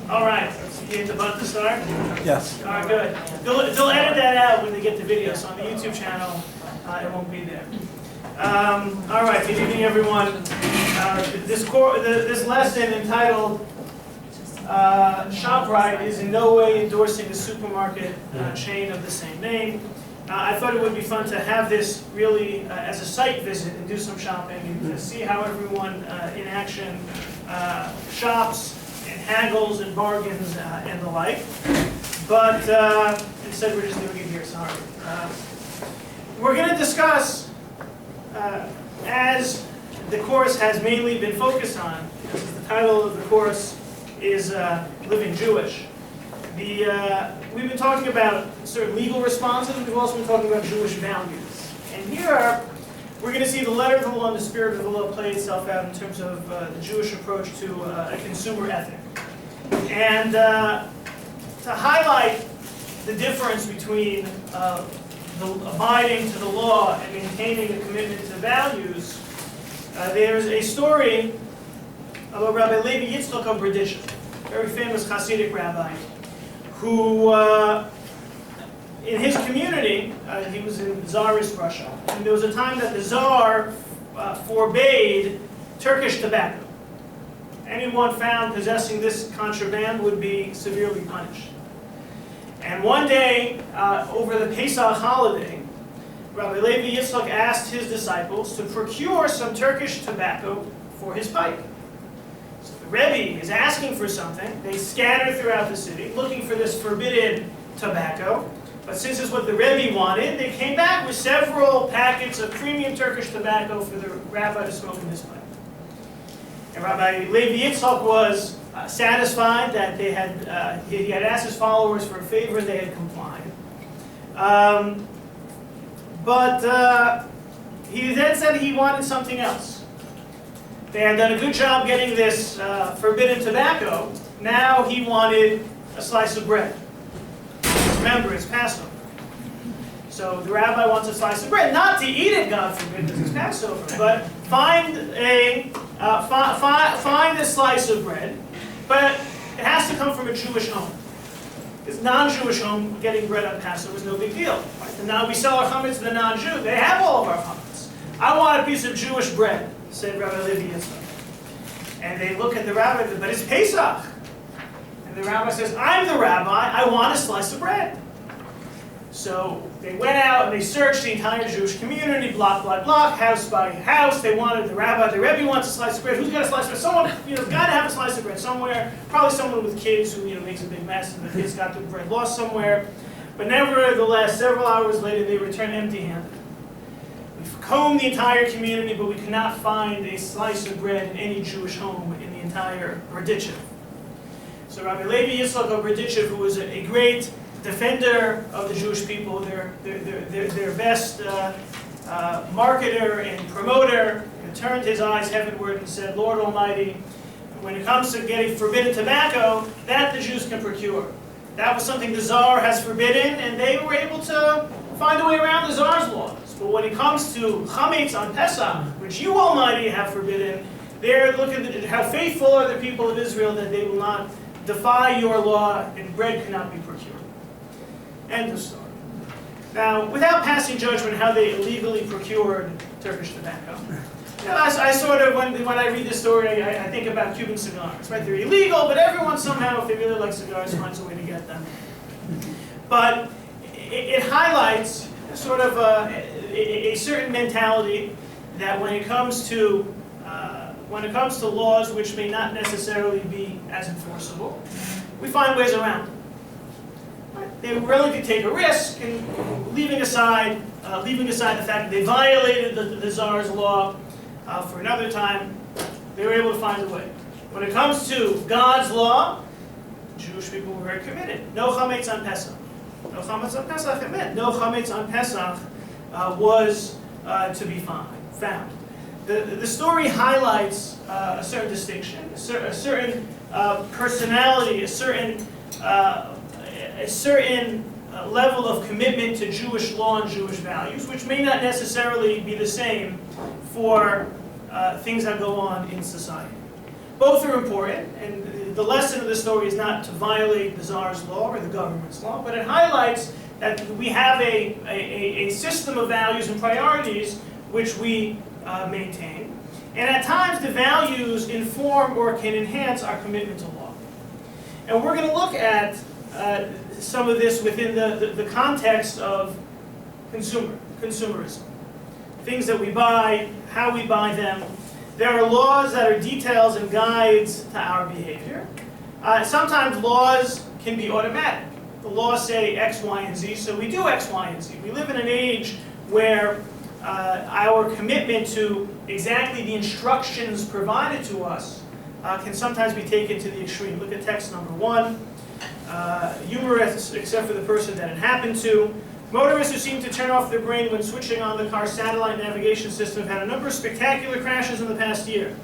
All right, so you hit the button to start? Yes. All right, good. They'll edit that out when they get the video, so on the YouTube channel, it won't be there. All right, good evening, everyone. This lesson entitled ShopRite is in no way endorsing the supermarket chain of the same name. I thought it would be fun to have this really as a site visit and do some shopping and to see how everyone in action shops and haggles and bargains and the like. But instead we're just doing it here, sorry. We're going to discuss, as the course has mainly been focused on, because the title of the course is Living Jewish. We've been talking about certain legal responses, we've also been talking about Jewish values. And here, we're going to see the letter of the law and the spirit of the law play itself out in terms of the Jewish approach to a consumer ethic. And to highlight the difference between abiding to the law and maintaining a commitment to values, there's a story about Rabbi Levi Yitzchak of Berditchev, very famous Hasidic rabbi, who in his community, he was in Tsarist Russia, and there was a time that the Tsar forbade Turkish tobacco. Anyone found possessing this contraband would be severely punished. And one day, over the Pesach holiday, Rabbi Levi Yitzchak asked his disciples to procure some Turkish tobacco for his pipe. So the Rebbe is asking for something. They scatter throughout the city looking for this forbidden tobacco. But since it's what the Rebbe wanted, they came back with several packets of premium Turkish tobacco for the rabbi to smoke in his pipe. And Rabbi Levi Yitzchak was satisfied that he had asked his followers for a favor and they had complied. But he then said he wanted something else. They had done a good job getting this forbidden tobacco. Now he wanted a slice of bread. Remember, it's Passover. So the rabbi wants a slice of bread, not to eat it, God forbid, because it's Passover, but find a slice of bread, but it has to come from a Jewish home. Because non-Jewish home, getting bread on Passover is no big deal. Right? And now we sell our chametz to the non-Jew. They have all of our chametz. I want a piece of Jewish bread, said Rabbi Levi Yitzchak. And they look at the rabbi, but it's Pesach. And the rabbi says, I'm the rabbi, I want a slice of bread. So they went out and they searched the entire Jewish community, block by block, house by house. They wanted the Rebbe wants a slice of bread. Who's got a slice of bread? Someone, got to have a slice of bread somewhere. Probably someone with kids who, makes a big mess, and the kids got the bread lost somewhere. But nevertheless, several hours later, they returned empty-handed. We've combed the entire community, but we could not find a slice of bread in any Jewish home in the entire Berditchev. So Rabbi Levi Yitzchak of Berditchev, who was a great defender of the Jewish people, their best marketer and promoter, turned his eyes heavenward and said, Lord Almighty, when it comes to getting forbidden tobacco, that the Jews can procure. That was something the Tsar has forbidden, and they were able to find a way around the Tsar's laws. But when it comes to chametz on Pesach, which you Almighty have forbidden, they're looking at how faithful are the people of Israel that they will not defy your law, and bread cannot be procured. End of story. Now, without passing judgment how they illegally procured Turkish tobacco, I sort of, when I read this story, I think about Cuban cigars. Right? They're illegal, but everyone somehow, if they really like cigars, finds a way to get them. But it highlights sort of a certain mentality that when it comes to laws which may not necessarily be as enforceable, we find ways around them. They were willing to take a risk, and leaving aside the fact that they violated the Tsar's law for another time, they were able to find a way. When it comes to God's law, Jewish people were very committed. No chametz on Pesach. No chametz on Pesach, it meant no chametz on Pesach was to be found. The story highlights a certain distinction, a certain personality, a certain level of commitment to Jewish law and Jewish values, which may not necessarily be the same for things that go on in society. Both are important, and the lesson of the story is not to violate the Tsar's law or the government's law, but it highlights that we have a system of values and priorities which we maintain. And at times the values inform or can enhance our commitment to law. And we're going to look at some of this within the context of consumerism. Things that we buy, how we buy them. There are laws that are details and guides to our behavior. Sometimes laws can be automatic. The laws say X, Y, and Z, so we do X, Y, and Z. We live in an age where our commitment to exactly the instructions provided to us can sometimes be taken to the extreme. Look at text number 1. Humorous, except for the person that it happened to. Motorists who seem to turn off their brain when switching on the car's satellite navigation system have had a number of spectacular crashes in the past year.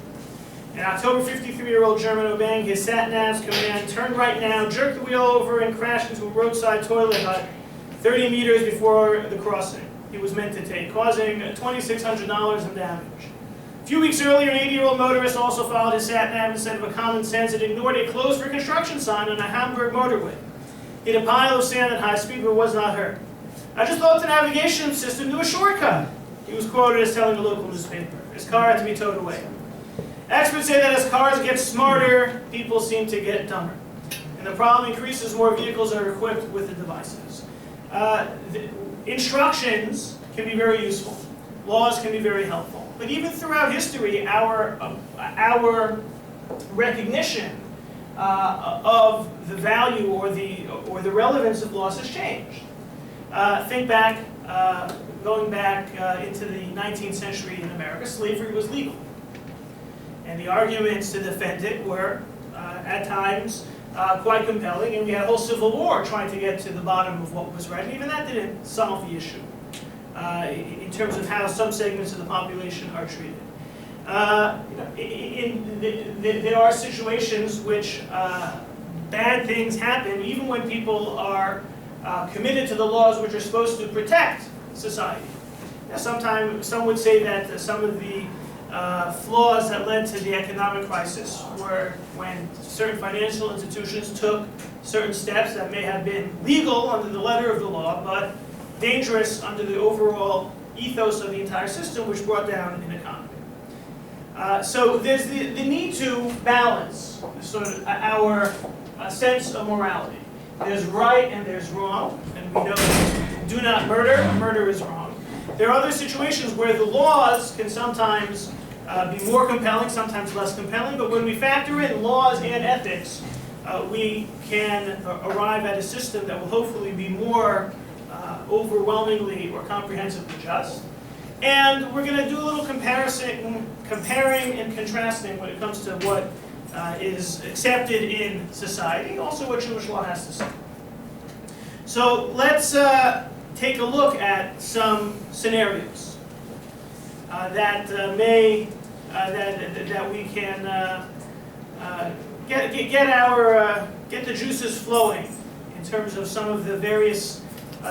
In October, 53-year-old German obeying his sat-nav's command, turn right now, jerked the wheel over and crashed into a roadside toilet hut 30 meters before the crossing he was meant to take, causing $2,600 in damage. A few weeks earlier, an 80-year-old motorist also followed his sat-nav instead of a common sense and ignored a closed for construction sign on a Hamburg motorway. He hit a pile of sand at high speed but was not hurt. I just thought the navigation system knew a shortcut, he was quoted as telling a local newspaper. His car had to be towed away. Experts say that as cars get smarter, people seem to get dumber. And the problem increases as more vehicles are equipped with the devices. Instructions can be very useful. Laws can be very helpful. But even throughout history, our recognition of the value or the relevance of laws has changed. Think back, going back into the 19th century in America, slavery was legal. And the arguments to defend it were, at times, quite compelling, and we had a whole civil war trying to get to the bottom of what was right, and even that didn't solve the issue in terms of how some segments of the population are treated. There are situations which bad things happen even when people are committed to the laws which are supposed to protect society. Now, sometimes some would say that some of the flaws that led to the economic crisis were when certain financial institutions took certain steps that may have been legal under the letter of the law, but dangerous under the overall ethos of the entire system, which brought down an economy. So there's the need to balance sort of our sense of morality. There's right and there's wrong, and we know do not murder, murder is wrong. There are other situations where the laws can sometimes be more compelling, sometimes less compelling, but when we factor in laws and ethics, we can arrive at a system that will hopefully be more overwhelmingly or comprehensively just. And we're going to do a little comparing and contrasting when it comes to what is accepted in society, also what Jewish law has to say. So let's take a look at some scenarios that we can get the juices flowing in terms of some of the various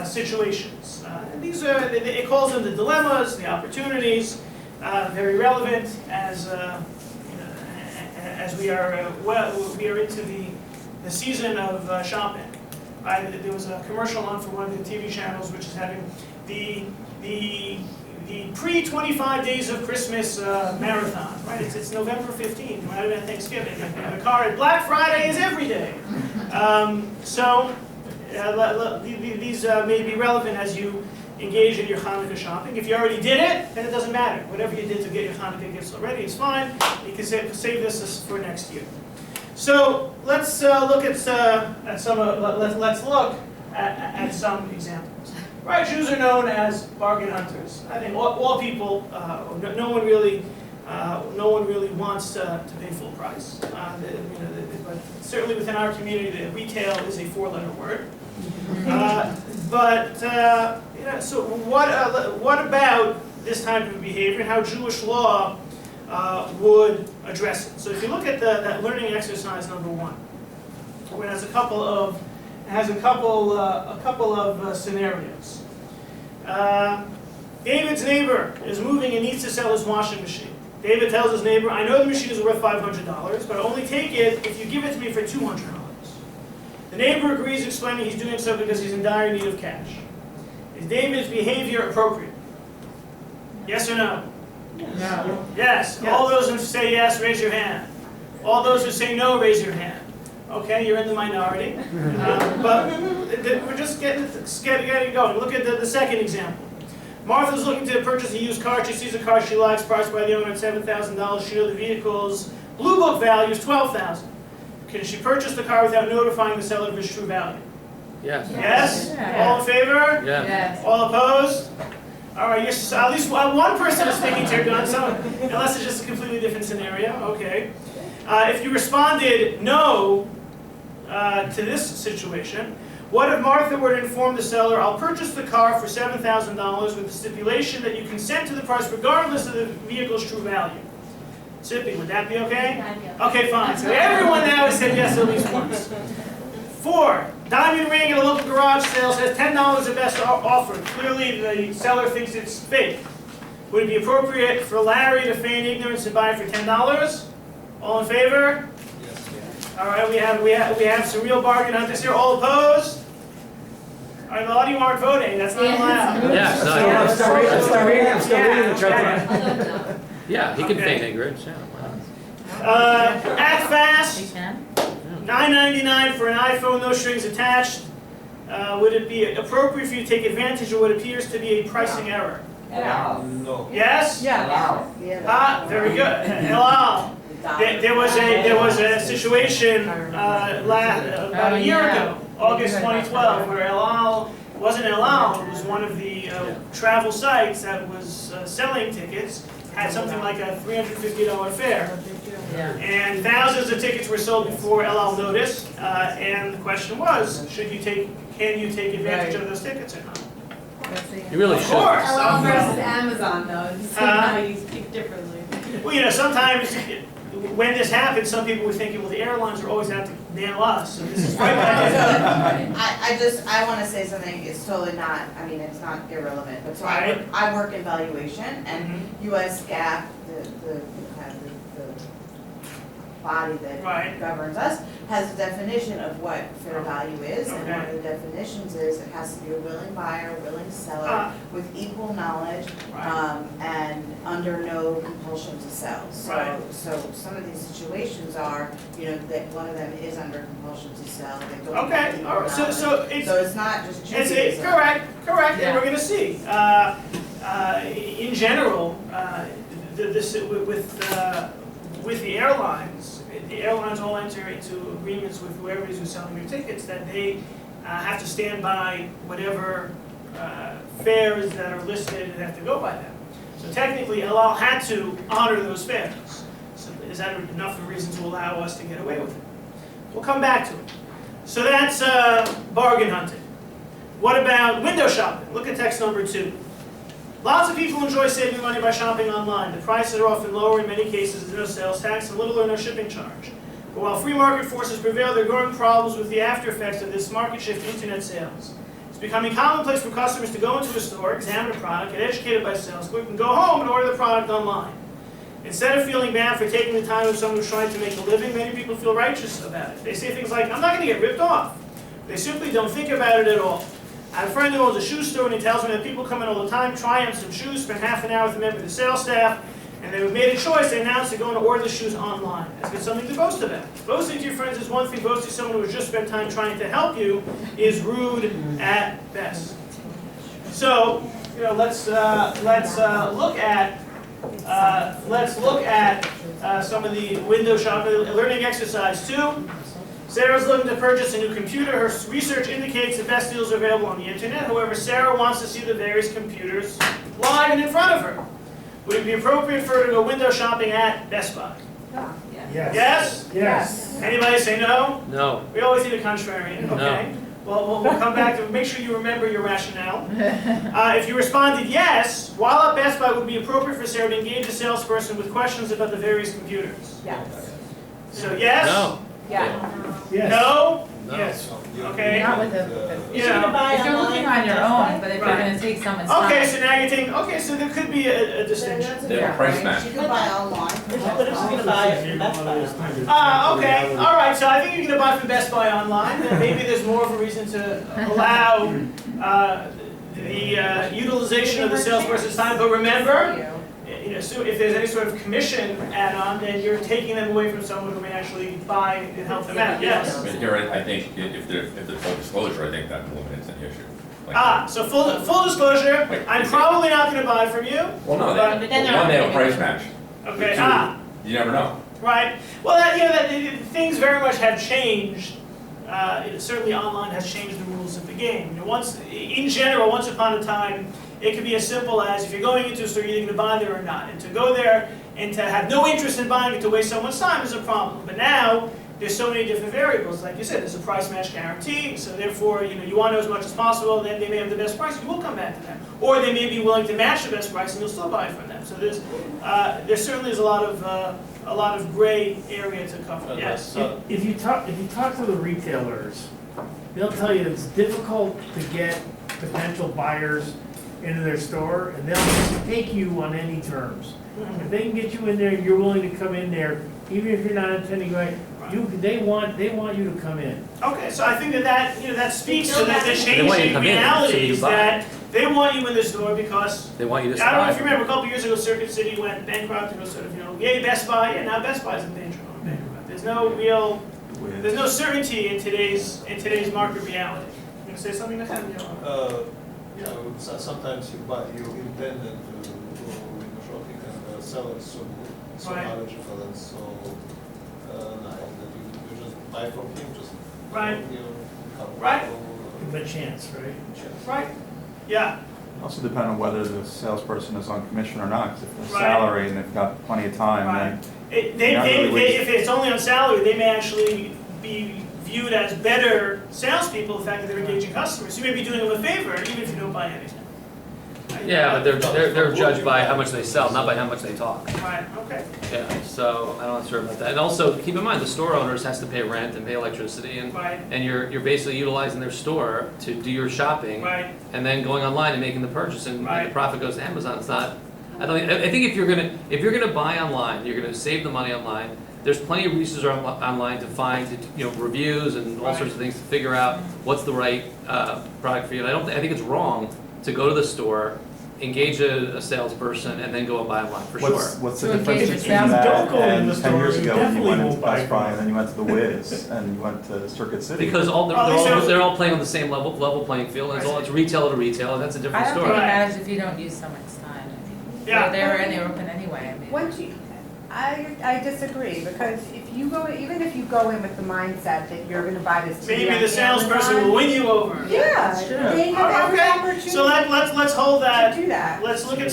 situations. And these are, it calls them the dilemmas, the opportunities, very relevant as we are we are into the season of shopping. There was a commercial on for one of the TV channels which is having the pre-25 days of Christmas marathon, right? It's November 15th, right at Thanksgiving. And the car, Black Friday is every day. These may be relevant as you engage in your Hanukkah shopping. If you already did it, then it doesn't matter. Whatever you did to get your Hanukkah gifts already is fine. You can save this for next year. So let's look at some. Let's look at some examples. Right, Jews are known as bargain hunters. I think all people, no one really wants to pay full price. But certainly within our community, the retail is a 4-letter word. So what about this type of behavior and how Jewish law would address it? So if you look at that learning exercise number 1, it has a couple of scenarios. David's neighbor is moving and needs to sell his washing machine. David tells his neighbor, I know the machine is worth $500, but I'll only take it if you give it to me for $200. The neighbor agrees, explaining he's doing so because he's in dire need of cash. Is David's behavior appropriate? Yes or no? No. Yes. All those who say yes, raise your hand. All those who say no, raise your hand. Okay, you're in the minority. But we're just getting going. Look at the second example. Martha's looking to purchase a used car. She sees a car she likes, priced by the owner at $7,000. She knows the vehicle's Blue Book value is $12,000. Can she purchase the car without notifying the seller of its true value? Yes. Yes? Yes. All in favor? Yes. All opposed? All right, at least one person is sticking to your gun, unless it's just a completely different scenario. Okay. If you responded no to this situation, what if Martha were to inform the seller, I'll purchase the car for $7,000 with the stipulation that you consent to the price regardless of the vehicle's true value? Sippy, would that be okay? Okay, fine. So everyone now has said yes at least once. 4, diamond ring at a local garage sale says $10 at best offer. Clearly the seller thinks it's fake. Would it be appropriate for Larry to feign ignorance and buy it for $10? All in favor? Yes. All right, we have some real bargain hunters here. All opposed? All right, a lot of you aren't voting. That's not allowed. Yes, no, I'm still reading. I'm still reading. Yeah. yeah, he can Okay. feign ignorance. Yeah, wow. Act fast. You can? $9.99 for an iPhone, no strings attached. Would it be appropriate for you to take advantage of what appears to be a pricing error? No. Yes? Yeah. Very good. Hello. There was a situation about a year ago, August 2012, where El Al, it wasn't El Al, it was one of the travel sites that was selling tickets, had something like a $350 fare. Yeah. And thousands of tickets were sold before El Al noticed, and the question was, can you take advantage of those tickets or not? You really Of should. course. Hello versus Amazon, though. You see how you speak differently. Well, sometimes when this happens, some people were thinking, well, the airlines are always out to nail us, so this is right back in. I want to say something, it's totally not, I mean, it's not irrelevant, but so Right. I work in valuation, and US GAAP, the body that Right. governs us, has a definition of what fair value is, and one of Okay. the definitions is it has to be a willing buyer, willing seller, with equal knowledge, Right. and under no compulsion to sell. Right. So some of these situations are, that one of them is under compulsion to sell, they don't have Okay, equal all right, knowledge. so it's, So it's not just it's Judaism. correct, and Yeah. we're gonna see. In general, with the airlines all enter into agreements with whoever it is who's selling their tickets that they have to stand by whatever fares that are listed and have to go by them. So technically, El Al had to honor those fares. So is that enough of a reason to allow us to get away with it? We'll come back to it. So that's bargain hunting. What about window shopping? Look at text number 2. Lots of people enjoy saving money by shopping online. The prices are often lower in many cases. There's no sales tax and little or no shipping charge. But while free market forces prevail, there are growing problems with the after effects of this market shift to internet sales. It's becoming commonplace for customers to go into a store, examine a product, get educated by a sales clerk, and go home and order the product online. Instead of feeling bad for taking the time of someone who's trying to make a living, many people feel righteous about it. They say things like, I'm not going to get ripped off. They simply don't think about it at all. I have a friend who owns a shoe store, and he tells me that people come in all the time, try on some shoes, spend half an hour with a member of the sales staff, and they've made a choice. They announced they're going to order the shoes online. That's good, something to boast about. Boasting to your friends is one thing. Boasting to someone who has just spent time trying to help you is rude at best. So, let's look at some of the window shopping. Learning exercise 2. Sarah's looking to purchase a new computer. Her research indicates the best deals are available on the internet. However, Sarah wants to see the various computers live and in front of her. Would it be appropriate for her to go window shopping at Best Buy? Yes. Yes? Anybody say no? No. We always need a contrarian, okay? Well, we'll come back to make sure you remember your rationale. If you responded yes, while at Best Buy, would it be appropriate for Sarah to engage a salesperson with questions about the various computers? Yes. So yes? No. Yeah. No? No. Yes. okay? Not with Is she gonna buy if you're online looking from on your Best own, Buy? but if Right. you're gonna take someone's time. Okay, so now you're taking, okay, so there could be a distinction. They have a price price match. match. She could buy online. What if she's gonna buy it from Best Buy? Okay, all right, so I think you're gonna buy from Best Buy online, then maybe there's more of a reason to allow the utilization of the salesperson's time, but remember, you know, so if there's any sort of commission add-on, then you're taking them away from someone who may actually buy and help them out, yes? I mean, here, I think if there's full disclosure, I think that eliminates any issue. Like- So full disclosure, Wait, I'm probably not gonna buy from you. Well, no, but- they, But then they're one, they have a not price gonna match. Okay, Two, you never know. right. Well, that, you know, things very much have changed. Certainly online has changed the rules of the game. You know, in general, once upon a time, it could be as simple as if you're going into a store, you're either going to buy there or not. And to go there and to have no interest in buying it, to waste someone's time is a problem. But now, there's so many different variables. Like you said, there's a price match guarantee. So therefore, you know, you want to know as much as possible, then they may have the best price, you will come back to them. Or they may be willing to match the best price and you'll still buy it from them. So there certainly is a lot of gray area to cover, yes. So if you talk to the retailers, they'll tell you it's difficult to get potential buyers into their store, and they'll just take you on any terms. If they can get you in there, you're willing to come in there, even if you're not intending to go, they want you to come in. Okay, so I think that speaks to the They want you to changing come in, so realities you buy. that they want you in the store because, They want you to I don't know buy. if you remember, a couple years ago, Circuit City went bankrupt and was sort of, yay, Best Buy, yeah, now Best Buy's in danger of going bankrupt. There's no certainty in today's market reality. You gonna say something, Nathan? Sometimes you intended to go window shopping and the seller is so Right. knowledgeable and so nice that you just buy from him, just Right. couple. Right. Give them a chance, right? Right? Yeah, Also depend on whether the salesperson is on commission or not, 'cause if they're Right. salary and they've got plenty of time, right. then Not really waste- If it's only on salary, they may actually be viewed as better salespeople, the fact that they're engaging customers. You may be doing them a favor, even if you don't buy anything. Yeah, but they're judged by how much they sell, not by how much they talk. Right, okay. Yeah, so I'm not sure about that. And also, keep in mind, the store owners has to pay rent and pay electricity, Right, and you're basically utilizing their store to do your shopping, right, and then going online and making the purchase, and Right. the profit goes to Amazon. It's not. I think if you're gonna buy online, you're gonna save the money online. There's plenty of resources online to find, reviews and all Right. sorts of things to figure out what's the right product for you. And I think it's wrong to go to the store, engage a salesperson, and then go and buy online, for sure. what's the To difference engage between with that Don't go in and the 10 store, years you ago when you definitely went into won't buy Best Buy from and then you went to the Wiz and you went to Circuit City? Because Well, at least they're all playing on the same level playing field, and it's retail to retail, and that's a I different don't story. think it Right. matters if you don't use someone's time. Yeah. They're there and they're open anyway, I mean. Once you, I disagree, because if you go, even if you go in with the mindset that you're gonna buy this TV maybe on the salesperson will Amazon, win you over. yeah, they have every Okay, opportunity so let's hold to that, do that. let's look at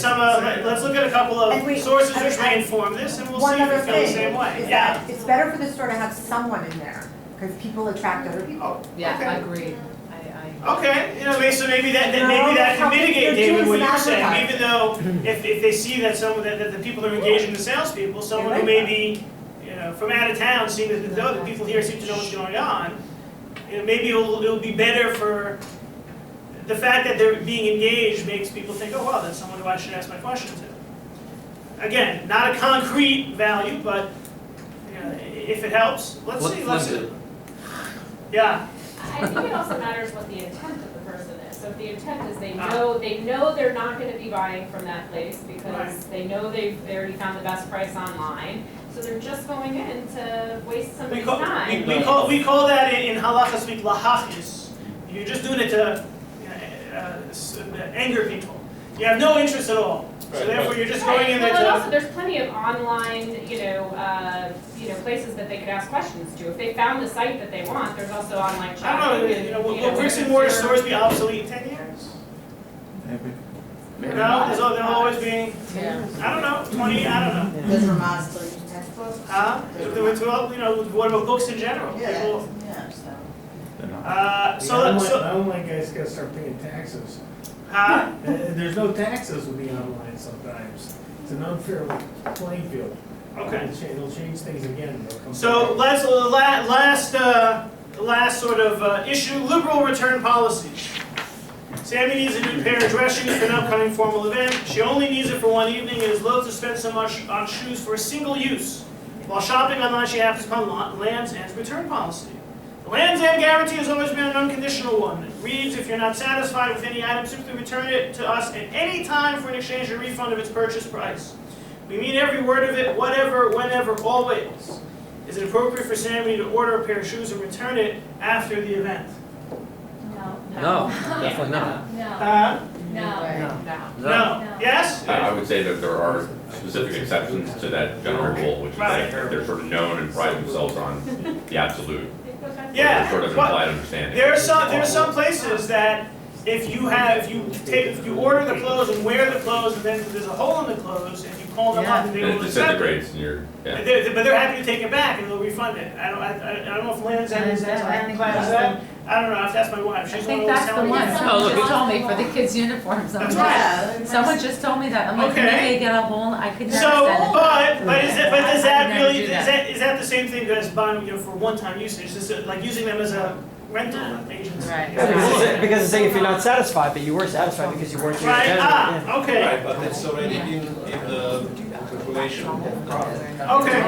let's look at a couple And of we- sources I- which I- may inform this, and we'll One see if other we feel the thing same way. is Yeah. that it's better for the store to have someone in there, because people attract other people. Oh, Yeah, okay. I agree. Okay, so maybe that You're maybe that can always mitigate, helping- David, you're what doing you're some saying, advertising. even though if they see that that the people are engaging the salespeople, someone who may be, from out of town, seeing that the people here seem to know what's going on, maybe it'll be better for the fact that they're being engaged makes people think, oh, wow, that's someone who I should ask my question to. Again, not a concrete value, but if it helps, let's see. Yeah. I think it also matters what the intent of the person is. So if the intent is they know they're not gonna be buying from that place because Right. they know they already found the best price online, so they're just going in to waste somebody's time. We call that in halacha speak lahachis. You're just doing it to anger people. You have no interest at all. So Right, therefore, but- you're just going in there Well, and to. also there's plenty of online, places that they could ask questions to. If they found the site that they want, there's also online I shopping. don't know. Will bricks and mortar stores be obsolete in 10 years? Maybe. No, they'll always be. Yeah. I don't know. 20. I don't know. Does Vermont still use textbooks? What about books in general? Yeah, People- yeah, so. So Online guys gotta start paying taxes. There's no taxes with the online sometimes. It's an unfair playing field. okay. It'll change things again. They'll come So back. last last sort of issue, liberal return policies. Sammy needs a new pair of dress shoes for an upcoming formal event. She only needs it for one evening and is loath to spend so much on shoes for a single use. While shopping online, she happens upon Land's End's return policy. The Land's End guarantee has always been an unconditional one. It reads, if you're not satisfied with any item, simply return it to us at any time for an exchange or refund of its purchase price. We mean every word of it, whatever, whenever, always. Is it appropriate for Sammy to order a pair of shoes and return it after the event? No, definitely not. No. No. Yes? I would say that there are specific exceptions to that general rule, which is that they're sort of known and pride themselves on the absolute. Yeah. Sort of but implied understanding. there are some places that if you order the clothes and wear the clothes and then there's a hole in the clothes and you call them up and they And it will accept it. disintegrates and you're, yeah. But they're happy to take it back and they'll refund it. I don't know if Land's End is that, Ironclad is that. I don't know if that's my wife. I She's think one of that's those the telling one, me. someone look, just told me for the kids' uniforms. That's Yeah. Someone just told me that, I'm like, Okay. maybe they get a whole, I could never So, send it. but does that I would never really, do is that the same thing as buying, for one-time usage? Is it like using them as a rental agency? Right. Because it's saying if you're not satisfied, but you were satisfied because you weren't here. Right, okay, Right, but it's already in the calculation of profit. okay,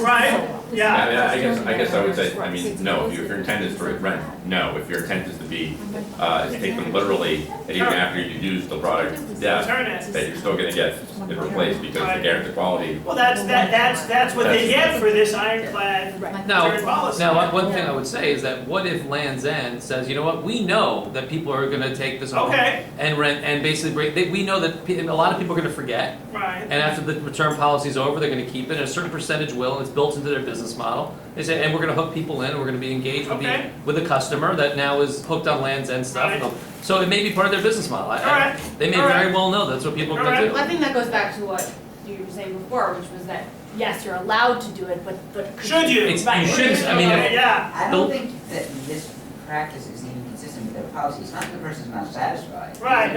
right, yeah. I guess I would say, no, if your intent is to rent, no. If your intent is to be, is to take them literally, and even after you use the product to death, Return it. that you're still gonna get it replaced because the guaranteed quality. Well, that's what they get for this ironclad return policy. Now, one thing I would say is that what if Land's End says, you know what, we know that people are gonna take this home Okay. and rent, and basically, we know that a lot of people are gonna forget, Right, and after the return policy's over, they're gonna keep it, and a certain percentage will, and it's built into their business model. They say, and we're gonna hook people in, and we're gonna be engaged Okay. with the customer that now is hooked on Land's End stuff. Right. So it may be part of their business model. Alright. They may Alright. very well know that's what people are gonna Alright. do. Well, I think that goes back to what you were saying before, which was that, yes, you're allowed to do it, but should you? It's, you should, I mean, Okay, yeah, I don't think that this practice is even consistent with their policy. It's not that the person's not satisfied. right,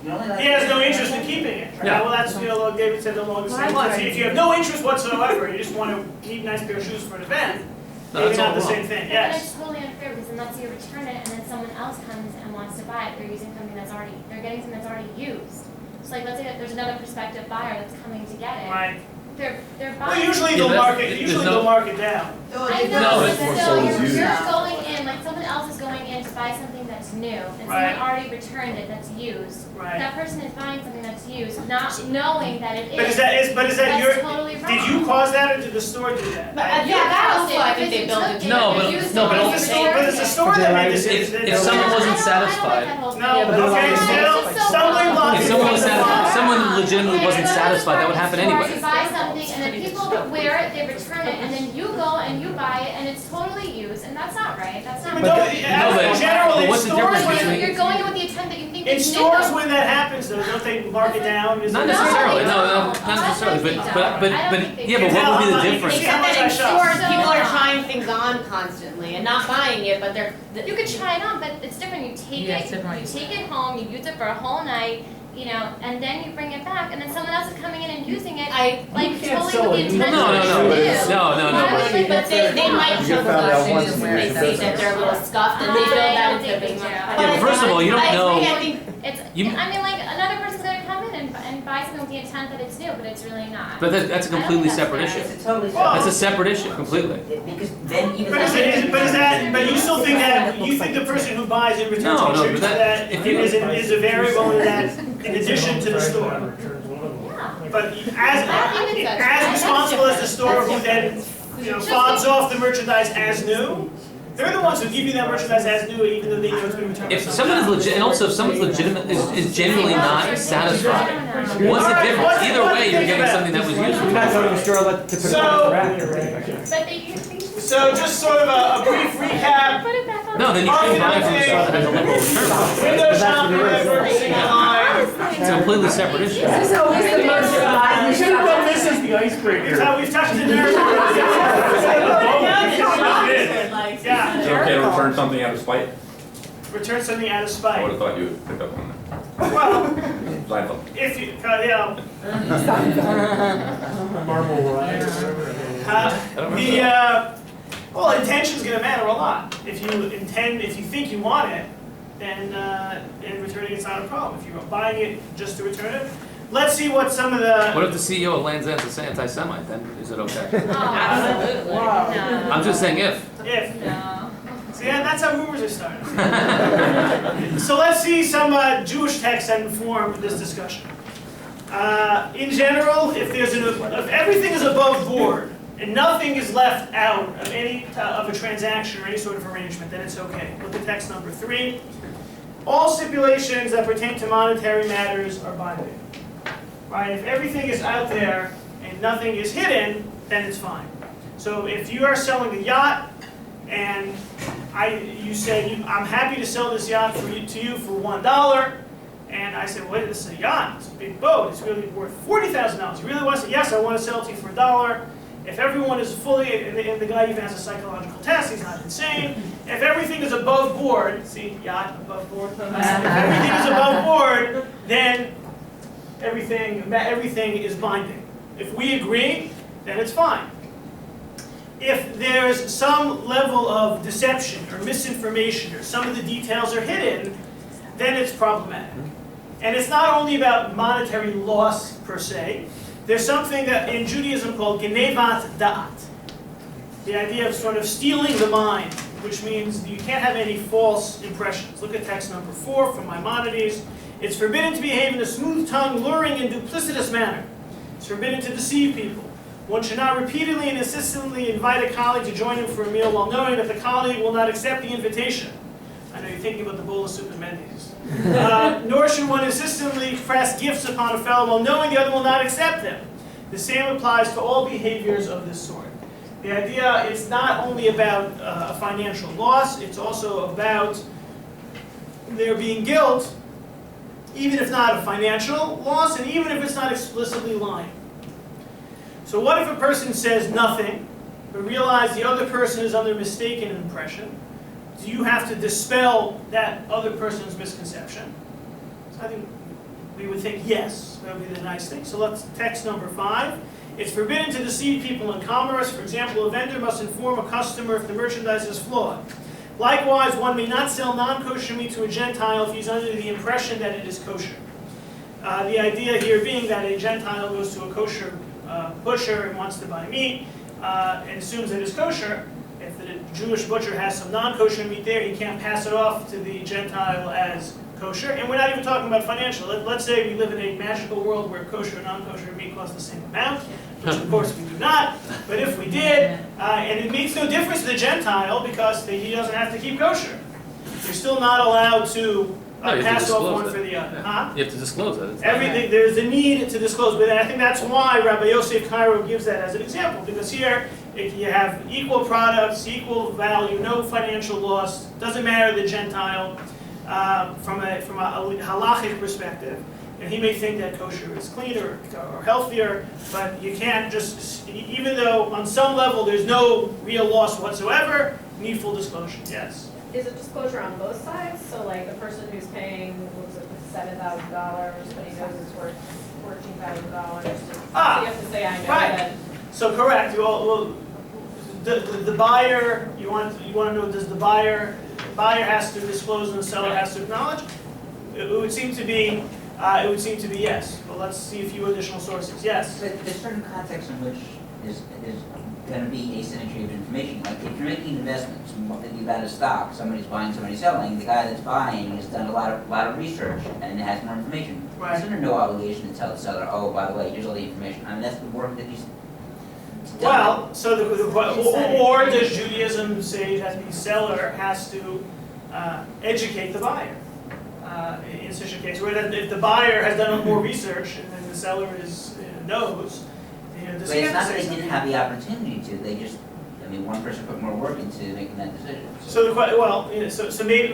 You only let he has them- no interest in keeping it. Yeah. Well, that's, like David said along the same lines. If you have no interest whatsoever, you just want to keep a nice pair of shoes for an event, No, maybe that's all not the wrong. same thing, But then yes. it's totally unfair because unless you return it and then someone else comes and wants to buy it, they're using something that's already, they're getting something that's already used. So like, let's say that there's another prospective buyer that's coming to get it. Right. They're Well, buying. usually Yeah, they'll but mark there's it, usually no- they'll mark it down. I No, know, it's but more still, so you're going in, like someone else is going in to buy something that's new, and Right. someone already returned it that's used. Right. That person is buying something that's used, not knowing that it is. But is that That's your, totally wrong. did you cause that or did the store do that? yeah, that also, I think they built it. No, but- Used no, it, but you also- returned But it's the it. store that made this If decision. someone wasn't I don't like satisfied, that whole No, but thing. okay, It's still, so stumbling wrong. blocks. if someone was satisfied, if someone legitimately wasn't satisfied, that would happen anyway. You buy something and then people wear it, they return it, and then you go and you buy it and it's totally used, and that's not right, that's not But right. in general, in what's the stores, difference between- You're going in with the intent that you think in it's new. stores when that happens though, don't they mark it down? Is Not it- necessarily, no, No, not necessarily, I don't think but, they don't. yeah, but what would be the difference? How Except much that I in shop. stores, So people are wrong. trying things on constantly and not buying it, but You could try it on, but it's different, you take Yeah, it, it's different. you take it home, you use it for a whole night, you know, and then you bring it back, and then someone else is coming in and using it, like can't totally sell with it. the intent No, that no, it's no, new. no, but they might You show get found out the once shoes and and they you see should that they're a little scuffed and they feel I that don't it's think a they big do. one. Yeah, but first of all, you don't know. I think It's, You- I mean, like, another person's gonna come in and buy something with the intent that it's new, but it's really not. But that's a I don't completely think that's separate fair. issue. It's a totally Well, That's a separate issue, completely. Because then even. But but you still think that, you think the person who buys and returns No, it no, should, but that- that is a variable in that, in addition to the store? Yeah. But I think it's as responsible as the store who then, fobs off the merchandise as new, they're the ones who give you that merchandise as new, even though they know it's been returned. If someone is legit, and also if someone's legitimate, is genuinely not satisfied, what's the difference? Either way, you're getting something that was You're used. not going to the store to put it on the rack. But they usually. So just sort of a brief recap, Put it back on. No, then you shouldn't buy from a store that has a liberal return policy. window shopping, purchasing online. It's a completely separate issue. This is always the most We reliable. should have done this as the icebreaker. So we've touched the narrative. Is it Yeah, okay to return something out of spite? return something out of I would spite. have thought you would pick up on Well, that. Seinfeld. if you, Marble ride or whatever. Well, intention's gonna matter a lot. If you think you want it, then returning it's not a problem. If you're buying it just to return it, let's see what some of the. What if the CEO of Land's End is anti-Semite, then is it okay? Oh, absolutely. No. I'm just saying if. If. No. See, that's how rumors are started. So let's see some Jewish texts that inform this discussion. In general, if everything is above board and nothing is left out of any of a transaction or any sort of arrangement, then it's okay. Look at text number 3. All stipulations that pertain to monetary matters are binding. Right? If everything is out there and nothing is hidden, then it's fine. So if you are selling a yacht and you say, I'm happy to sell this yacht to you for $1, and I said, wait, this is a yacht, it's a big boat, it's really worth $40,000. You really want to say, yes, I want to sell it to you for $1. If everyone is fully, and the guy even has a psychological test, he's not insane. If everything is above board, see, yacht, above board. If everything is above board, then everything is binding. If we agree, then it's fine. If there's some level of deception or misinformation or some of the details are hidden, then it's problematic. And it's not only about monetary loss per se. There's something that in Judaism called genevat da'at. The idea of sort of stealing the mind, which means you can't have any false impressions. Look at text number 4 from Maimonides. It's forbidden to behave in a smooth-tongued, luring, and duplicitous manner. It's forbidden to deceive people. One should not repeatedly and insistently invite a colleague to join him for a meal while knowing that the colleague will not accept the invitation. I know you're thinking about the bowl of soup and Mendy's. Nor should one insistently press gifts upon a fellow while knowing the other will not accept them. The same applies to all behaviors of this sort. The idea is not only about a financial loss, it's also about there being guilt, even if not a financial loss, and even if it's not explicitly lying. So what if a person says nothing, but realize the other person is under mistaken impression? Do you have to dispel that other person's misconception? So I think we would think yes, that would be the nice thing. So let's text number 5. It's forbidden to deceive people in commerce. For example, a vendor must inform a customer if the merchandise is flawed. Likewise, one may not sell non-kosher meat to a Gentile if he's under the impression that it is kosher. The idea here being that a Gentile goes to a kosher butcher and wants to buy meat and assumes that it's kosher. If the Jewish butcher has some non-kosher meat there, he can't pass it off to the Gentile as kosher. And we're not even talking about financial. Let's say we live in a magical world where kosher and non-kosher meat cost the same amount, which of course we do not. But if we did, and it makes no difference to the Gentile because he doesn't have to keep kosher. You're still not allowed to pass off one for the other. Huh? You have to disclose it. Everything, there's a need to disclose, but I think that's why Rabbi Yosef Cairo gives that as an example, because here you have equal products, equal value, no financial loss, doesn't matter the Gentile from a halachic perspective. And he may think that kosher is cleaner or healthier, but you can't just, even though on some level there's no real loss whatsoever, you need full disclosure, yes. Is it disclosure on both sides? So like the person who's paying, what was it, $7,000, but he knows it's worth $14,000. So you have to say, I know that. So correct. Well, the buyer, you want to know, does the buyer has to disclose and the seller has to acknowledge? It would seem to be yes. But let's see a few additional sources. Yes. But there's certain contexts in which there's going to be asymmetry of information. Like if you're making investments, you've got a stock, somebody's buying, somebody's selling. The guy that's buying has done a lot of research and has more information. Right. He's under no obligation to tell the seller, oh, by the way, here's all the information. I mean, that's the work that he's done. Well, so or does Judaism say that the seller has to educate the buyer in such a case, where if the buyer has done more research and then the seller knows. But it's not that they didn't have the opportunity to. They just, I mean, one person put more work into making that decision. So maybe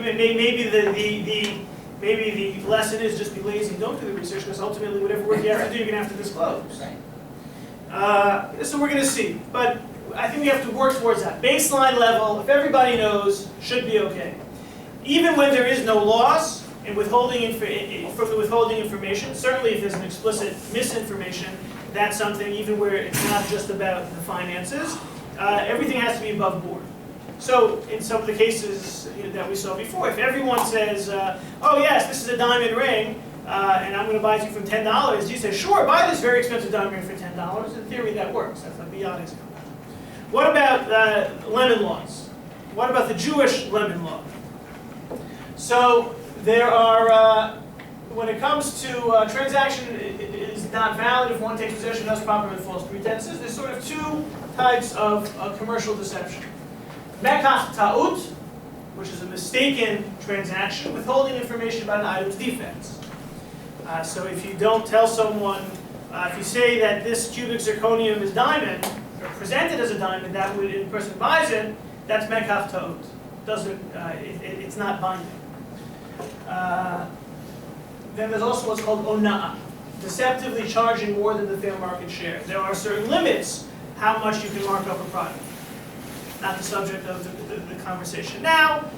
the lesson is just be lazy and don't do the research, because ultimately whatever work you have to do, you're going to have to disclose. Right. So we're going to see, but I think we have to work towards that baseline level. If everybody knows, should be okay. Even when there is no loss in withholding from the withholding information, certainly if there's an explicit misinformation, that's something even where it's not just about the finances. Everything has to be above board. So in some of the cases that we saw before, if everyone says, oh yes, this is a diamond ring, and I'm going to buy it for $10, you say, sure, buy this very expensive diamond ring for $10. In theory, that works. That's a beyond example. What about lemon laws? What about the Jewish lemon law? So there are, when it comes to transaction is not valid if one takes possession of property with false pretenses, there's sort of two types of commercial deception. Mekach ta'ut, which is a mistaken transaction, withholding information about an item's defects. So if you don't tell someone, if you say that this cubic zirconium is diamond, or presented as a diamond, that would, if the person buys it, that's mekach ta'ut. It's not binding. Then there's also what's called ona'ah, deceptively charging more than the fair market share. There are certain limits how much you can mark up a product. Not the subject of the conversation now.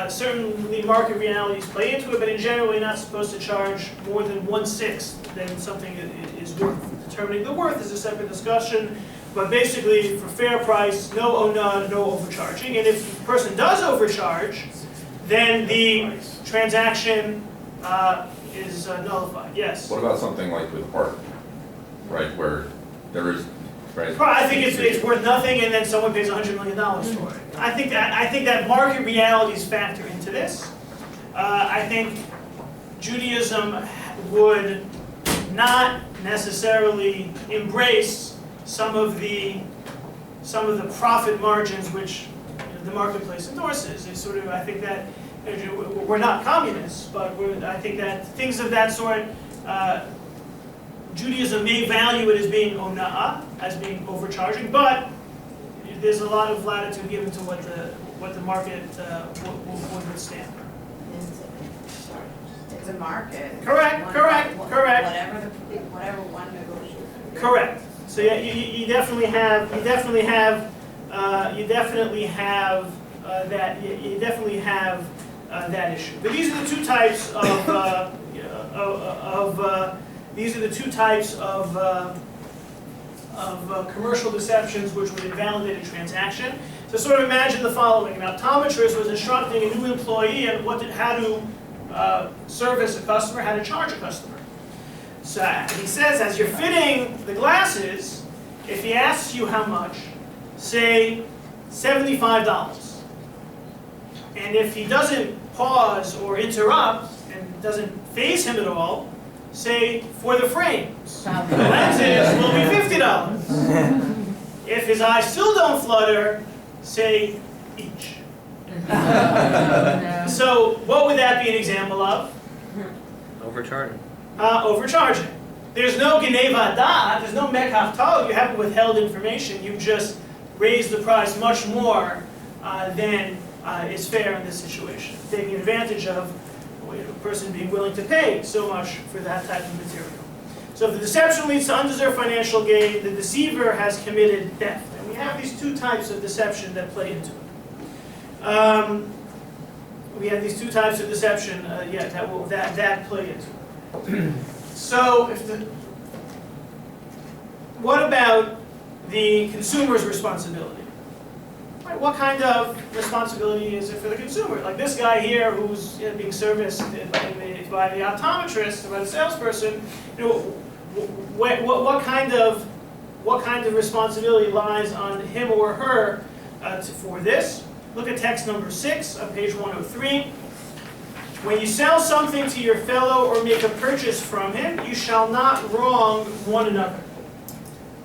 Certainly market realities play into it, but in general you're not supposed to charge more than 1/6 than something is worth. Determining the worth is a separate discussion, but basically for fair price, no ona'ah, no overcharging. And if the person does overcharge, then the transaction is nullified. Yes? What about something like with art, right, where there is, right? Well, I think it's worth nothing, and then someone pays $100 million for it. I think that market realities factor into this. I think Judaism would not necessarily embrace some of the profit margins which the marketplace endorses. It's sort of, I think that we're not communists, but I think that things of that sort, Judaism may value it as being ona'ah, as being overcharging, but there's a lot of latitude given to what the market would withstand. It's a market. Correct. Whatever one negotiates. Correct. So yeah, you definitely have that issue. But these are the two types of commercial deceptions which would invalidate a transaction. So sort of imagine the following: an optometrist was instructing a new employee on how to service a customer, how to charge a customer. So he says, as you're fitting the glasses, if he asks you how much, say $75. And if he doesn't pause or interrupt and doesn't faze him at all, say for the frames. The lenses will be $50. If his eyes still don't flutter, say each. So what would that be an example of? Overcharging. Overcharging. There's no geneva da'at, there's no mekach ta'ut, you haven't withheld information, you've just raised the price much more than is fair in this situation, taking advantage of a person being willing to pay so much for that type of material. So if the deception leads to undeserved financial gain, the deceiver has committed theft. And we have these two types of deception that play into it. We have these two types of deception that play into it. So what about the consumer's responsibility? Right, what kind of responsibility is it for the consumer? Like this guy here who's being serviced by the optometrist, by the salesperson, what kind of responsibility lies on him or her for this? Look at text number 6 on page 103. When you sell something to your fellow or make a purchase from him, you shall not wrong one another.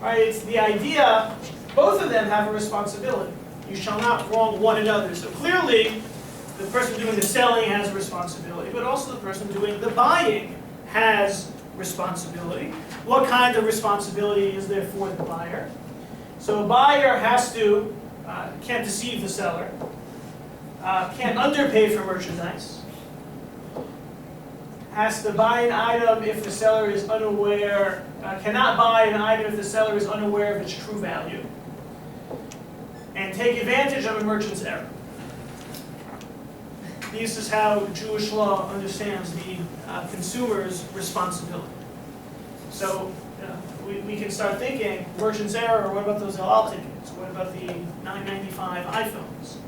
Right? It's the idea, both of them have a responsibility. You shall not wrong one another. So clearly, the person doing the selling has a responsibility, but also the person doing the buying has responsibility. What kind of responsibility is there for the buyer? So a buyer has to, can't deceive the seller, can't underpay for merchandise, has to buy an item if the seller is unaware, cannot buy an item if the seller is unaware of its true value, and take advantage of a merchant's error. This is how Jewish law understands the consumer's responsibility. So we can start thinking, merchant's error, what about those halal tickets? What about the $9.95 iPhones?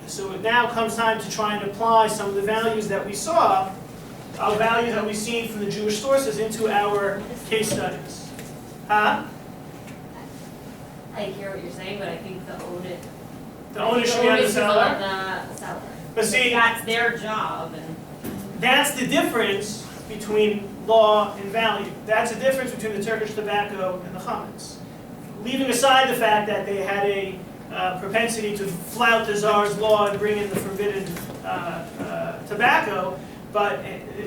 So it now comes time to try and apply some of the values that we saw, values that we've seen from the Jewish sources into our case studies. Huh? I hear what you're saying, but I think the onus should be on the seller. The seller. But see, That's their job, and that's the difference between law and value. That's the difference between the Turkish tobacco and the chametz. Leaving aside the fact that they had a propensity to flout the czar's law and bring in the forbidden tobacco, but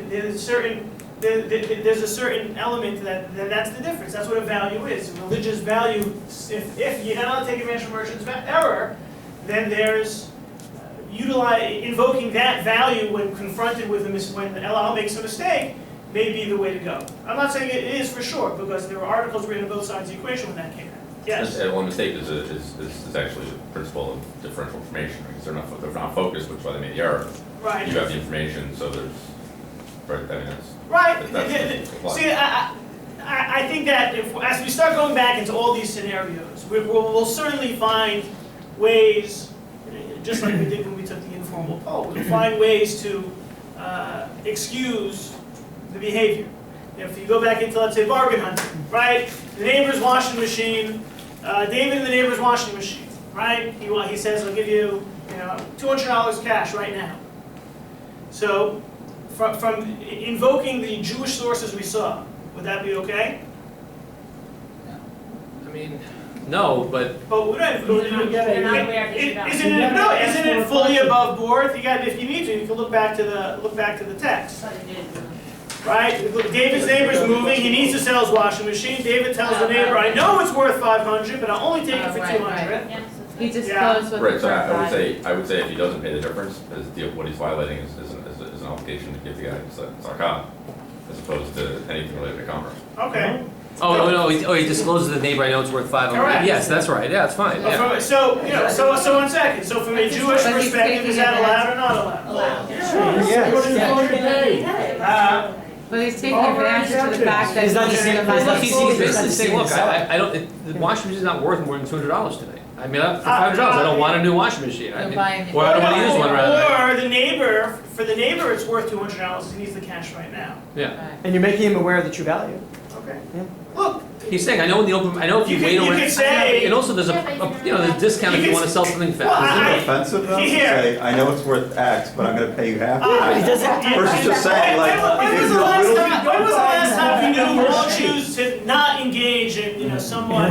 there's a certain element that's the difference. That's what a value is. A religious value, if you cannot take advantage of merchant's error, then there's invoking that value when confronted with when the LL makes a mistake may be the way to go. I'm not saying it is for sure, because there were articles written on both sides of the equation when that came out. Yes? Well, mistake is actually the principle of differential information, because they're not focused, which is why they made the error. Right. You have the information, so there's, right, I mean, that's. Right. That's See, I think that as we start going back into all these scenarios, we'll certainly find ways, just like we did when we took the informal poll, we'll find ways to excuse the behavior. If you go back into, let's say, bargain hunting, right? The neighbor's washing machine, David in the neighbor's washing machine, right? He says, I'll give you, $200 cash right now. So, from invoking the Jewish sources we saw, would that be okay? I mean, no, but Isn't it fully above board? If you need to, you can look back to the text. Right? David's neighbor's moving. He needs to sell his washing machine. David tells the neighbor, "I know it's worth $500, but I'll only take it for $200." He disclosed what the Right, so first I would say if he doesn't pay the difference, what he's violating is an obligation to give the guy tzedakah, as opposed to anything related to commerce. Okay. oh no, he discloses to the neighbor, I know it's worth $500. Correct. Yes, that's right. Yeah, it's fine. Yeah. So 1 second. So from a Jewish perspective, is that allowed or not allowed? allowed. But he's taking advantage of the fact that It's not just- he's He's basically saying, look, I don't. The washing machine's not worth more than $200 today. I mean, for $500, I don't want a new washing machine. I You'll mean, buy a new or I don't want to use one rather. Or the neighbor, for the neighbor, it's worth $200. He needs the cash right now. Yeah. And you're making him aware of the true value. Okay. Yeah. Look. He's saying, I know in the open, I know if you wait You around. could say. And also, there's there's a discount if you want to sell something fast. Well, Isn't it offensive though to Here. say, I know it's worth X, but I'm gonna pay you half? Versus just saying, like, When if was the you're last really- time? When was the last time you knew we all choose to not engage in somewhat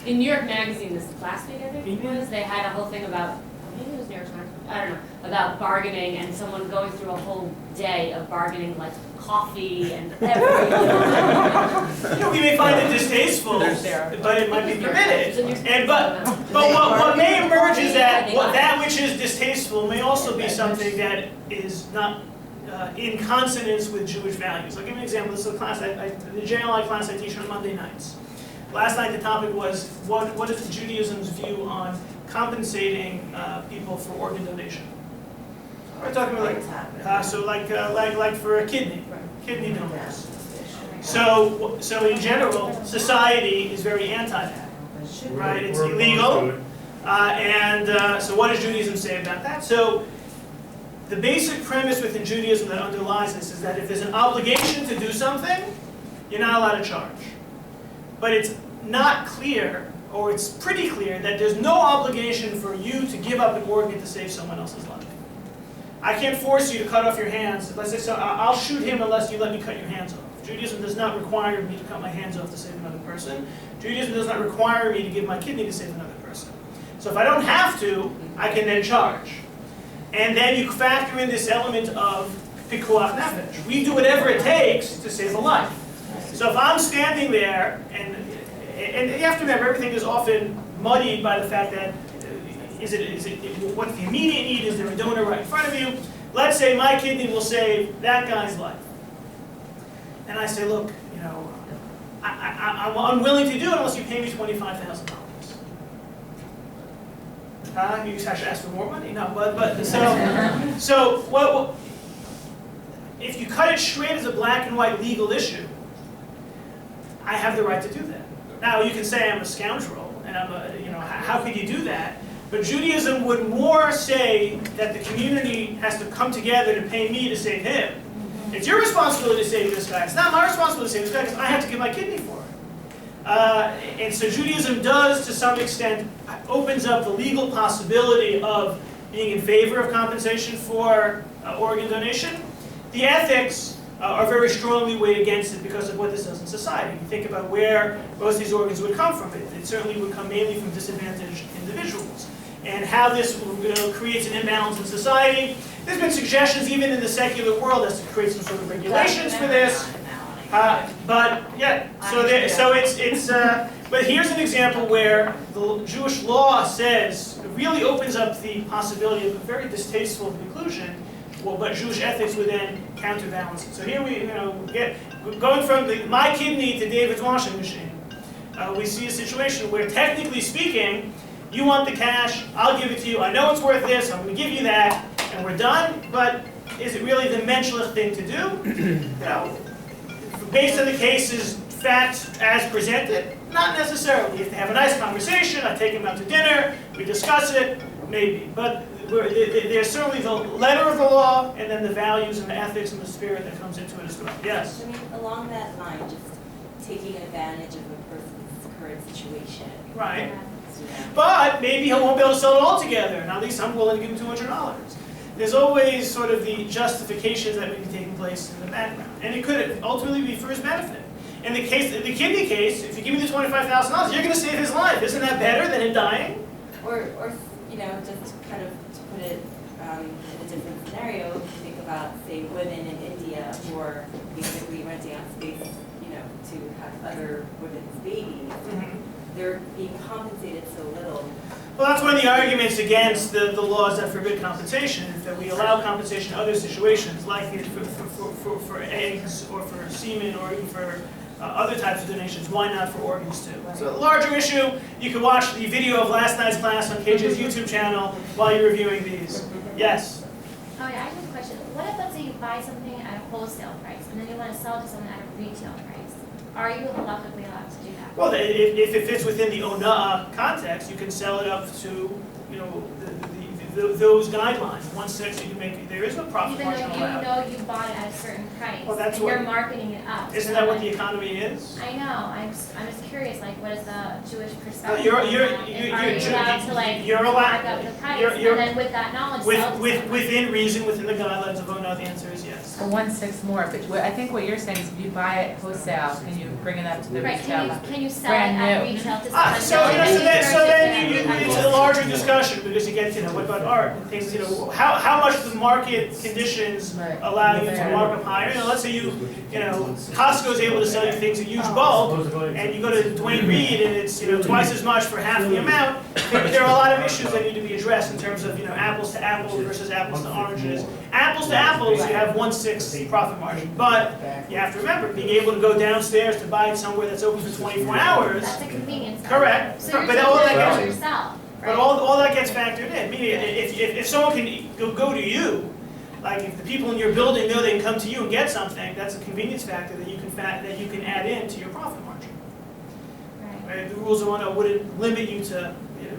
In New York Magazine, this last week I think it was, they had a whole thing about, maybe it was New York Times, I don't know, about bargaining and someone going through a whole day of bargaining like coffee and everything. we may find it distasteful, but it might be permitted. But what may emerge is that that which is distasteful may also be something that is not in consonance with Jewish values. I'll give you an example. This is a class, the JLI class I teach on Monday nights. Last night the topic was what is Judaism's view on compensating people for organ donation? We're talking about like for a kidney donors. So in general, society is very anti that, right? It's illegal, so what does Judaism say about that? So the basic premise within Judaism that underlies this is that if there's an obligation to do something, you're not allowed to charge. But it's not clear, or it's pretty clear, that there's no obligation for you to give up an organ to save someone else's life. I can't force you to cut off your hands. Let's say, so I'll shoot him unless you let me cut your hands off. Judaism does not require me to cut my hands off to save another person. Judaism does not require me to give my kidney to save another person. So if I don't have to, I can then charge. And then you factor in this element of pikuach nefesh. We do whatever it takes to save a life. So if I'm standing there, and you have to remember, everything is often muddied by the fact that what's the immediate need? Is there a donor right in front of you? Let's say my kidney will save that guy's life. And I say, look, I'm unwilling to do it unless you pay me $25,000. You should ask for more money? No, so what? If you cut it straight as a black and white legal issue, I have the right to do that. Now you can say I'm a scoundrel, and how could you do that? But Judaism would more say that the community has to come together to pay me to save him. It's your responsibility to save this guy. It's not my responsibility to save this guy because I have to give my kidney for it. And so Judaism does, to some extent, opens up the legal possibility of being in favor of compensation for organ donation. The ethics are very strongly weighed against it because of what this does in society. You think about where most of these organs would come from. It certainly would come mainly from disadvantaged individuals. And how this creates an imbalance in society. There's been suggestions even in the secular world as to create some sort of regulations for this. But yeah, but here's an example where the Jewish law says, it really opens up the possibility of a very distasteful conclusion, well, but Jewish ethics would then counterbalance it. So here we, get, going from my kidney to David's washing machine, we see a situation where technically speaking, you want the cash, I'll give it to you, I know it's worth this, I'm going to give you that, and we're done, but is it really the menschlich thing to do? Based on the case's facts as presented, not necessarily. If they have a nice conversation, I take them out to dinner, we discuss it, maybe. But there's certainly the letter of the law, and then the values and the ethics and the spirit that comes into it as well. Yes? I mean, along that line, just taking advantage of a person's current situation. Right. But maybe he won't be able to sell it all together, and at least I'm willing to give him $200. There's always sort of the justifications that may be taking place in the background, and it could ultimately be for his benefit. In the kidney case, if you give me the $25,000, you're going to save his life. Isn't that better than him dying? Or just kind of to put it in a different scenario, if you think about, say, women in India who are basically renting out space, to have other women's babies. They're being compensated so little. Well, that's one of the arguments against the laws that forbid compensation, is that we allow compensation in other situations, like for eggs or for semen or even for other types of donations. Why not for organs too? Right. So a larger issue, you can watch the video of last night's class on KJ's YouTube channel while you're reviewing these. Yes? Oh yeah, I have a question. What if, let's say, you buy something at a wholesale price and then you want to sell it to someone at a retail price? Are you halachically allowed to do that? Well, if it fits within the ona'ah context, you can sell it up to, those guidelines. 1/6 you can make. There is no profit Even margin allowed. though you bought it at a certain price, Well, that's and what, you're marketing it up. Isn't that what the economy is? I know. I'm just curious. Like, what is the Jewish perspective? You're on that? Are you allowed to you're allowed, mark up the price, you're, and then with that knowledge, sell to someone? within reason, within the guidelines of ONA, the answer is yes. 1/6 more, but I think what you're saying is if you buy it wholesale, can you bring it up to the Right? retailer? Can you sell Brand it at new. retail to someone? So then it's a larger discussion because you get to what about art and things. How much the market conditions allow you to mark up higher. Let's say Costco is able to sell you things in huge bulk, and you go to Dwayne Reed and it's twice as much for half the amount. There are a lot of issues that need to be addressed in terms of apples to apples versus apples to oranges. Apples to apples, you have 1/6 profit margin, but you have to remember being able to go downstairs to buy it somewhere that's open for 24 hours. That's a convenience. Correct. So you're But all that doing gets it yourself. But all that gets factored in. Meaning, if someone can go to you, like if the people in your building know they can come to you and get something, that's a convenience factor that you can add in to your profit margin. Right? The rules of ONA wouldn't limit you to,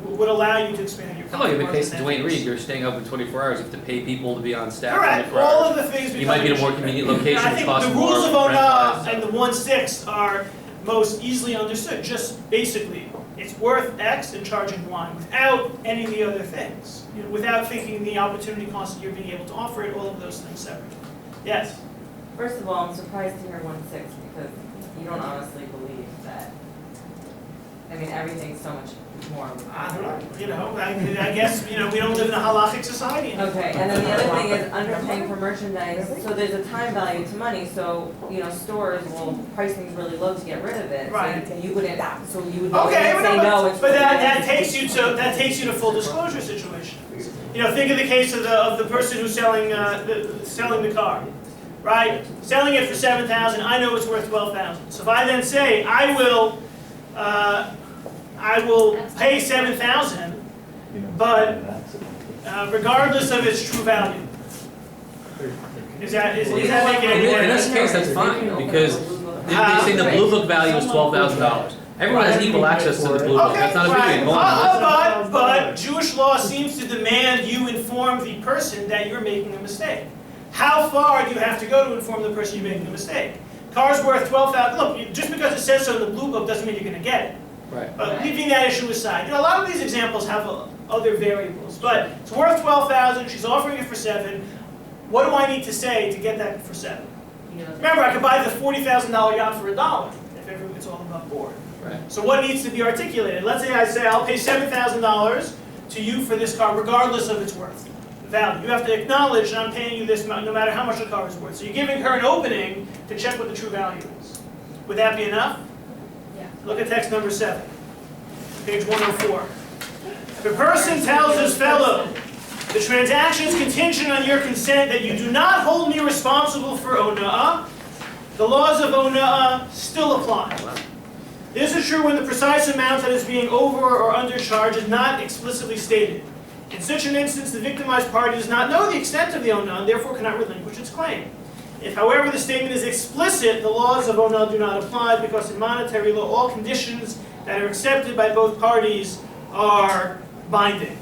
would allow you to expand your profit In the margin. case of Dwayne Reed, you're staying open 24 hours. You have to pay people to be on staff. Correct. 24 hours. All of the things You might be in a more convenient location. I think costs the more, rules of rent ONA wise. and the 1/6 are most easily understood. Just basically, it's worth X and charging Y without any of the other things. Without thinking the opportunity cost of you being able to offer it, all of those things separately. Yes? First of all, I'm surprised to hear 1/6 because you don't honestly believe that. I mean, everything's so much more. I don't know. I guess we don't live in a halachic society. Okay, and then the other thing is underpaying for merchandise. So there's a time value to money. So stores will price things really low to get rid of it. Right. So you wouldn't. So you would Okay, say no. It's but that takes you to full disclosure situations. Think of the case of the person who's selling the car, right? Selling it for $7,000. I know it's worth $12,000. So if I then say I will pay $7,000, but regardless of its true value, is that making any In this case, that's fine because they're saying the blue book value is $12,000. Everyone has equal access to the blue book, Okay, that's not a right. big deal. But Jewish law seems to demand you inform the person that you're making a mistake. How far do you have to go to inform the person you're making a mistake? Car's worth $12,000. Look, just because it says so in the blue book doesn't mean you're going to get it. Right. But leaving that issue aside, a lot of these examples have other variables. But it's worth $12,000. She's offering it for $7,000. What do I need to say to get that for $7,000? Remember, I could buy the $40,000 yacht for $1 if it's all above board. Right. So what needs to be articulated? Let's say I say I'll pay $7,000 to you for this car, regardless of its worth, value. You have to acknowledge that I'm paying you this no matter how much the car is worth. So you're giving her an opening to check what the true value is. Would that be enough? Yeah. Look at text number 7, page 104. The person tells his fellow, the transaction is contingent on your consent that you do not hold me responsible for ona'ah. The laws of ona'ah still apply. This is true when the precise amount that is being over or undercharged is not explicitly stated. In such an instance, the victimized party does not know the extent of the ona'ah and therefore cannot relinquish its claim. If, however, the statement is explicit, the laws of ona'ah do not apply because in monetary law, all conditions that are accepted by both parties are binding.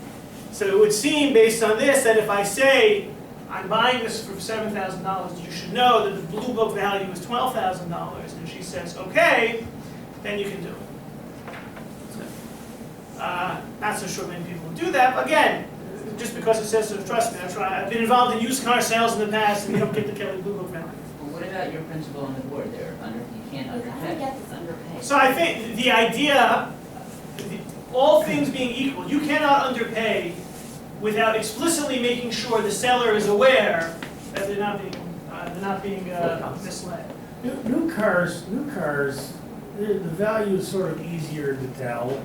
So it would seem, based on this, that if I say, I'm buying this for $7,000, you should know that the blue book value is $12,000, and she says, okay, then you can do it. Not so sure many people will do that. Again, just because it says so, trust me, I've been involved in used car sales in the past, and you don't get the Kelly Blue Book value. Well, what about your principle on the board there? You can't underpay. So I think the idea, all things being equal, you cannot underpay without explicitly making sure the seller is aware that they're not being misled. New cars, the value is sort of easier to tell.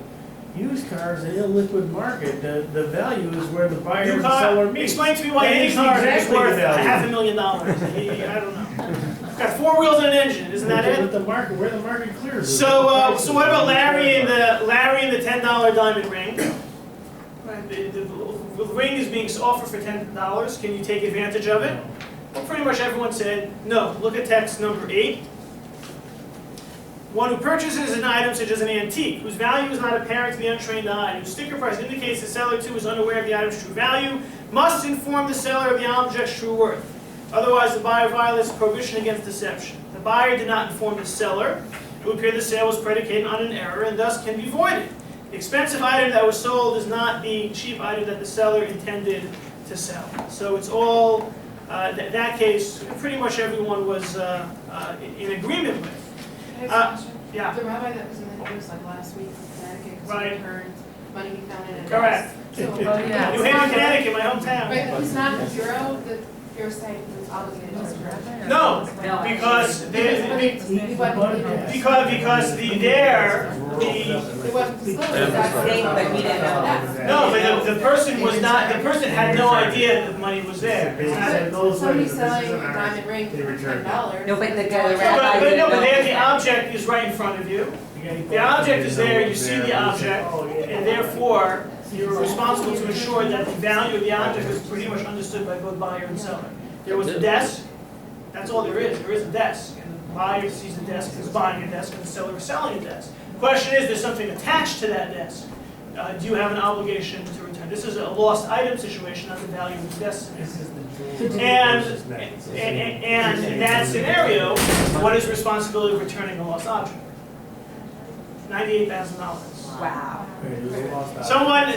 Used cars, an illiquid market, the value is where the buyer and seller meet. Explain to me why any car is worth $500,000. I don't know. It's got 4 wheels and an engine, isn't that it? With the market, where the market clears. So what about Larry and the $10 diamond ring? Right, the ring is being offered for $10. Can you take advantage of it? Well, pretty much everyone said no. Look at text number 8. One who purchases an item such as an antique, whose value is not apparent to the untrained eye, and whose sticker price indicates the seller too is unaware of the item's true value, must inform the seller of the object's true worth. Otherwise, the buyer violates the prohibition against deception. The buyer did not inform the seller. It would appear the sale was predicated on an error and thus can be voided. The expensive item that was sold is not the cheap item that the seller intended to sell. So it's all, that case, pretty much everyone was in agreement with. Yeah. The rabbi that was in the news like last week in Connecticut, because Right. he heard money be found in a Correct. So, New Haven, Connecticut, my hometown. But he's not a bureau that you're saying is obligated to surrender? No, because It wasn't disclosed, that's. no, but the person was not, the person had no idea that the money was there. Somebody selling a diamond ring for $10. No, but the But there the object is right in front of you. The object is there, you see the object, and therefore, you're responsible to ensure that the value of the object is pretty much understood by both buyer and seller. There was a desk, that's all there is a desk. And the buyer sees a desk, is buying a desk, and the seller is selling a desk. The question is, there's something attached to that desk. Do you have an obligation to return? This is a lost item situation, not the value of the desk scenario. And in that scenario, what is responsibility of returning a lost object? $98,000. Wow. Someone,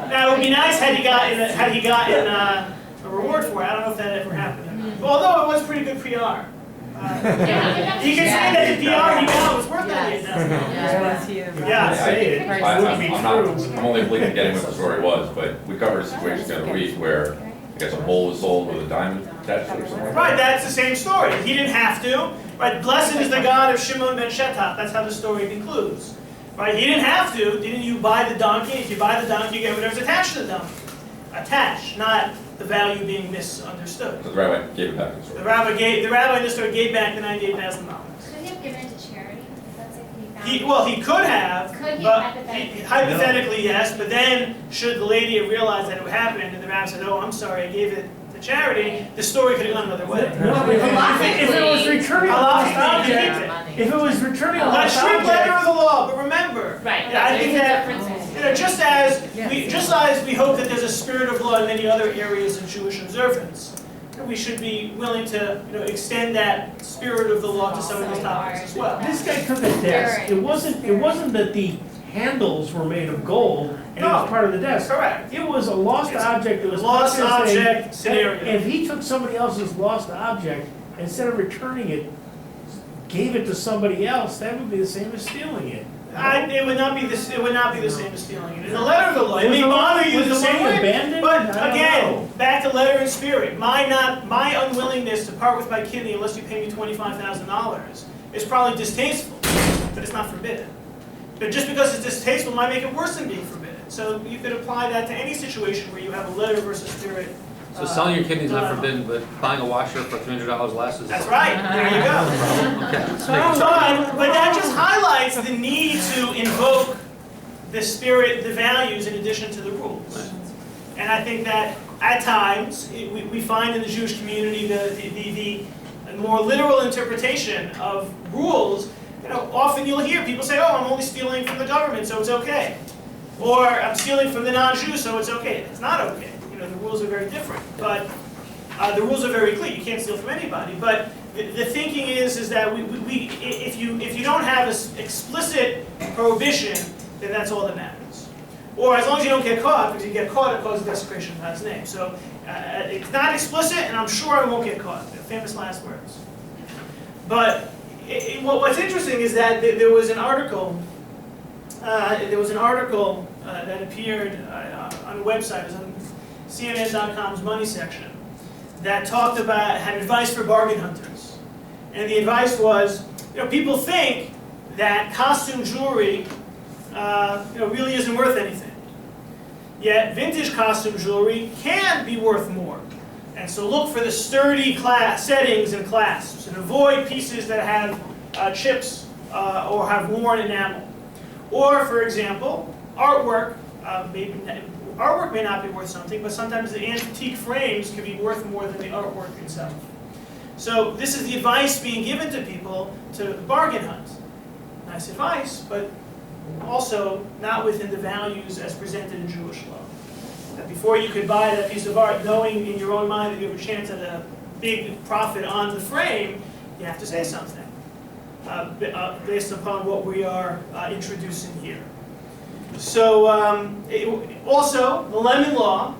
now it would be nice had he gotten a reward for it. I don't know if that ever happened. Although it was pretty good PR. You can say that the PR he got was worth $98,000. I'm only believing getting what the story was, but we covered a situation the other week where I guess a bowl was sold with a diamond attached to it or something like that. Right, that's the same story. He didn't have to. Right, blessed is the God of Shimon ben Shetach. That's how the story concludes. Right, he didn't have to. Didn't you buy the donkey? If you buy the donkey, you get whatever's attached to the donkey. Attached, not the value being misunderstood. So the rabbi gave it back to the store. The rabbi in this story gave back the $98,000. Could he have given it to charity? That's if he found He could have. Could he but hypothetically? Hypothetically, yes. But then, should the lady have realized that it happened, and the rabbi said, "Oh, I'm sorry, I gave it the charity, the story could have gone another way. No, if it was returning a lost object, if it was returning a That's lost strict letter object. of the law, but remember, Right, yeah, I think that, differences. you know, just as we hope that there's a spirit of law in many other areas of Jewish observance, we should be willing to, you know, extend that spirit of the law to some of these topics as well. This guy took a desk, it wasn't that the handles were made of gold and it was No. part of the desk. Correct. It was a lost object that was. Lost purchased and- object scenario. If he took somebody else's lost object, instead of returning it, gave it to somebody else, that would be the same as stealing it. It would not be this. It would not be the same as stealing it. In the letter of the law, it may Was the bother you was the the same money way. abandoned? But I don't again, know. back to letter and spirit. My unwillingness to part with my kidney unless you pay me $25,000 is probably distasteful, but it's not forbidden. But just because it's distasteful might make it worse than being forbidden. So you could apply that to any situation where you have a letter versus spirit. So selling your kidney's not dilemma. forbidden, but buying a washer for $300 less is. That's right. There you go. Okay. let's make it- But that just highlights the need to invoke the spirit, the values, in addition to the rules. And I think that at times we find in the Jewish community the more literal interpretation of rules. You know, often you'll hear people say, "Oh, I'm only stealing from the government, so it's okay," or "I'm stealing from the non-Jew, so it's okay." It's not okay. You know, the rules are very different, but the rules are very clear. You can't steal from anybody. But the thinking is that if you don't have an explicit prohibition, then that's all that matters. Or as long as you don't get caught, because you get caught, it causes desecration of God's name. So it's not explicit, and I'm sure I won't get caught. They're famous last words. But what's interesting is that there was an article. That appeared on a website. It was on CNN.com's money section that had advice for bargain hunters, and the advice was, you know, people think that costume jewelry, really isn't worth anything. Yet vintage costume jewelry can be worth more, and so look for the sturdy settings and clasps, and avoid pieces that have chips or have worn enamel. Or, for example, artwork. Artwork may not be worth something, but sometimes the antique frames can be worth more than the artwork itself. So this is the advice being given to people to bargain hunt. Nice advice, but also not within the values as presented in Jewish law. That before you could buy that piece of art, knowing in your own mind that you have a chance at a big profit on the frame, you have to say something based upon what we are introducing here. So also, the Lemon Law